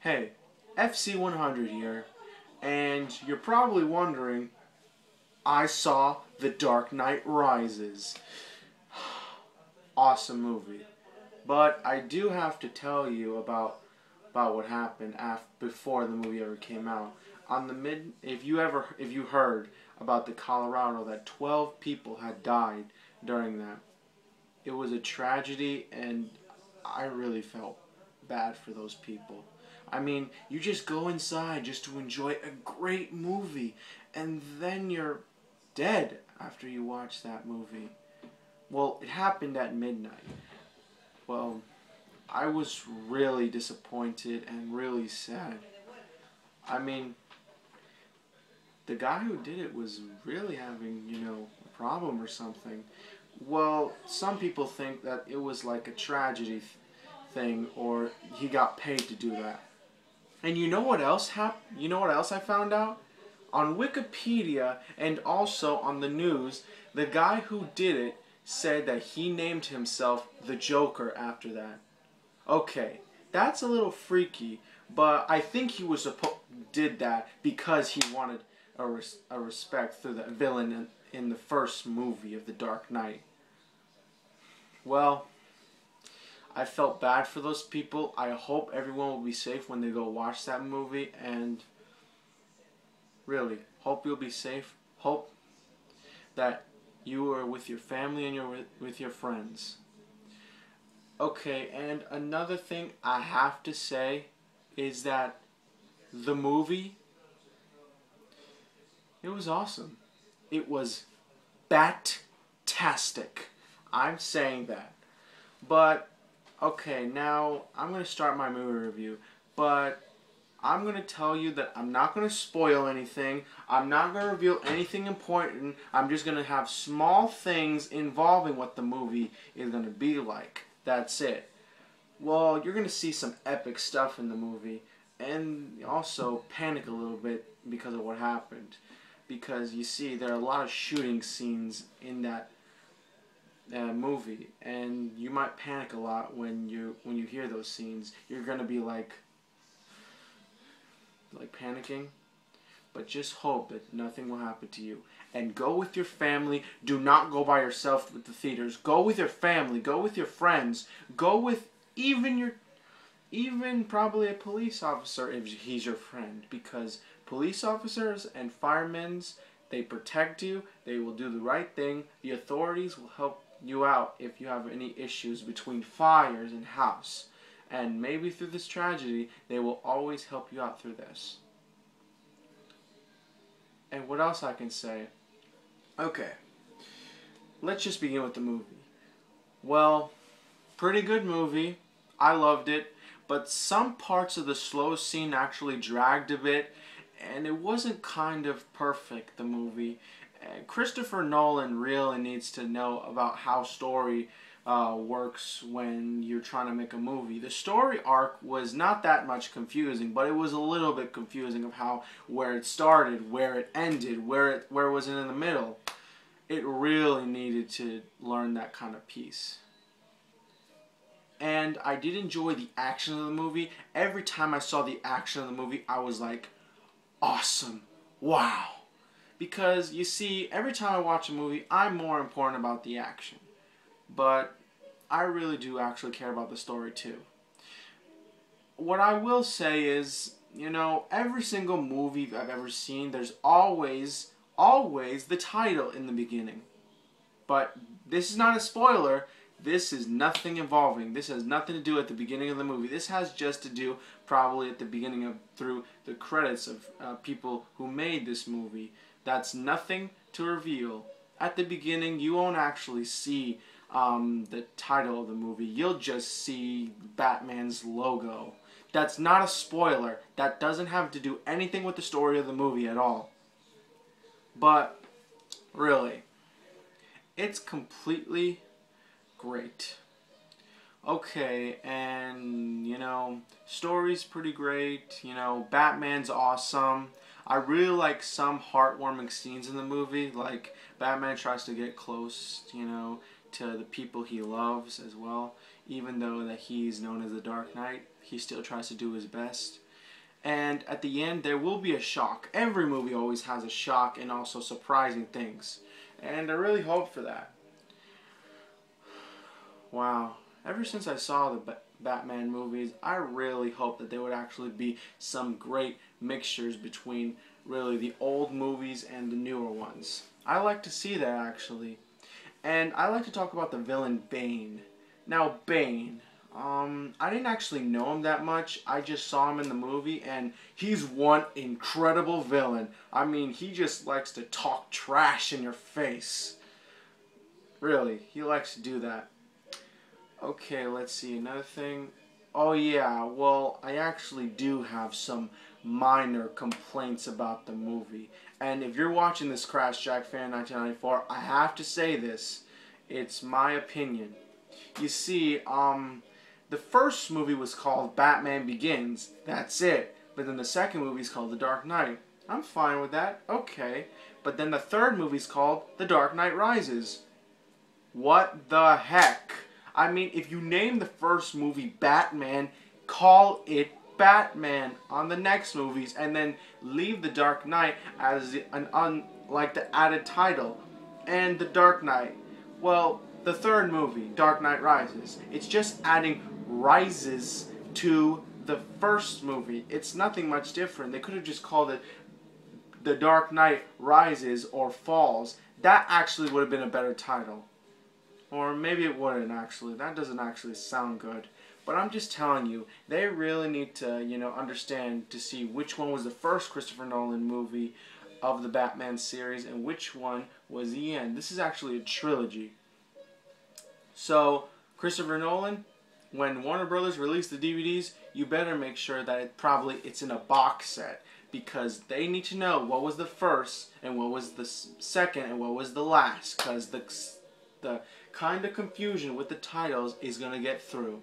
Hey, FC100 here, and you're probably wondering, I saw The Dark Knight Rises. Awesome movie. But I do have to tell you about what happened before the movie ever came out. If you heard about the Colorado that 12 people had died during that. It was a tragedy, and I really felt bad for those people. I mean, you just go inside just to enjoy a great movie, and then you're dead after you watch that movie. Well, it happened at midnight. Well, I was really disappointed and really sad. I mean, the guy who did it was really having, a problem or something. Well, some people think that it was like a tragedy thing, or he got paid to do that. And you know what else happened? You know what else I found out? On Wikipedia and also on the news, the guy who did it said that he named himself the Joker after that. Okay, that's a little freaky, but I think he did that because he wanted a respect through the villain in the first movie of The Dark Knight. Well, I felt bad for those people. I hope everyone will be safe when they go watch that movie, and really, hope you'll be safe. Hope that you are with your family and you're with your friends. Okay, and another thing I have to say is that the movie, it was awesome. It was bat-tastic. I'm saying that. But, okay, now I'm going to start my movie review. But I'm going to tell you that I'm not going to spoil anything. I'm not going to reveal anything important. I'm just going to have small things involving what the movie is going to be like. That's it. Well, you're going to see some epic stuff in the movie. And also panic a little bit because of what happened. Because you see, there are a lot of shooting scenes in that movie, and you might panic a lot when you hear those scenes. You're gonna be like panicking, but just hope that nothing will happen to you. And go with your family. Do not go by yourself with the theaters. Go with your family. Go with your friends. Go with even probably a police officer if he's your friend, because police officers and firemen, they protect you. They will do the right thing. The authorities will help you out if you have any issues between fires and house. And maybe through this tragedy, they will always help you out through this. And what else I can say? Okay, let's just begin with the movie. Well, pretty good movie. I loved it. But some parts of the slow scene actually dragged a bit, and it wasn't kind of perfect, the movie. Christopher Nolan really needs to know about how story works when you're trying to make a movie. The story arc was not that much confusing, but it was a little bit confusing of where it started, where it ended, where it was in the middle. It really needed to learn that kind of piece. And I did enjoy the action of the movie. Every time I saw the action of the movie, I was like, awesome, wow. Because, you see, every time I watch a movie, I'm more important about the action. But I really do actually care about the story too. What I will say is, every single movie I've ever seen, there's always the title in the beginning. But this is not a spoiler. This is nothing involving. This has nothing to do at the beginning of the movie. This has just to do probably at the beginning through the credits of people who made this movie. That's nothing to reveal. At the beginning, you won't actually see the title of the movie. You'll just see Batman's logo. That's not a spoiler. That doesn't have to do anything with the story of the movie at all. But, really, it's completely great. Okay, and, story's pretty great. Batman's awesome. I really like some heartwarming scenes in the movie, like Batman tries to get close, to the people he loves as well. Even though that he's known as the Dark Knight, he still tries to do his best. And at the end, there will be a shock. Every movie always has a shock and also surprising things. And I really hope for that. Wow. Ever since I saw the Batman movies, I really hope that there would actually be some great mixtures between really the old movies and the newer ones. I like to see that, actually. And I like to talk about the villain Bane. Now, Bane, I didn't actually know him that much. I just saw him in the movie, and he's one incredible villain. I mean, he just likes to talk trash in your face. Really, he likes to do that. Okay, let's see, another thing. Oh yeah, well, I actually do have some minor complaints about the movie. And if you're watching this Crash Jack fan 1994, I have to say this. It's my opinion. You see, the first movie was called Batman Begins. That's it. But then the second movie is called The Dark Knight. I'm fine with that. Okay. But then the third movie is called The Dark Knight Rises. What the heck? I mean, if you name the first movie Batman, call it Batman on the next movies, and then leave The Dark Knight as like the added title. And The Dark Knight, well, the third movie, Dark Knight Rises, it's just adding rises to the first movie. It's nothing much different. They could have just called it The Dark Knight Rises or Falls. That actually would have been a better title. Or maybe it wouldn't actually. That doesn't actually sound good. But I'm just telling you, they really need to, understand to see which one was the first Christopher Nolan movie of the Batman series and which one was the end. This is actually a trilogy. So, Christopher Nolan, when Warner Brothers release the DVDs, you better make sure that it's in a box set. Because they need to know what was the first and what was the second and what was the last. Because the kind of confusion with the titles is going to get through.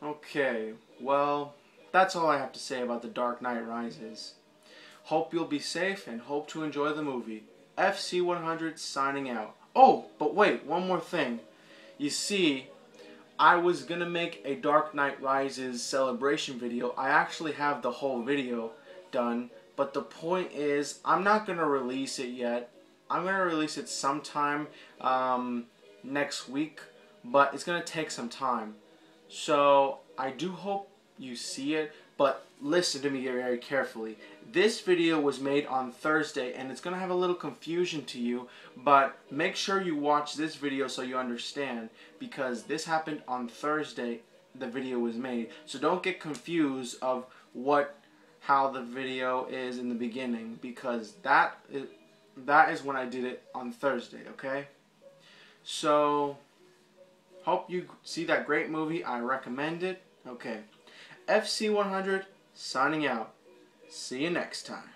Okay, well, that's all I have to say about The Dark Knight Rises. Hope you'll be safe and hope to enjoy the movie. FC100 signing out. Oh, but wait, one more thing. You see, I was going to make a Dark Knight Rises celebration video. I actually have the whole video done, but the point is, I'm not going to release it yet. I'm going to release it sometime next week, but it's going to take some time. So I do hope you see it, but listen to me very carefully. This video was made on Thursday, and it's going to have a little confusion to you, but make sure you watch this video so you understand, because this happened on Thursday, the video was made. So don't get confused of how the video is in the beginning, because that is when I did it on Thursday, okay? So, hope you see that great movie. I recommend it. Okay. FC100 signing out. See you next time.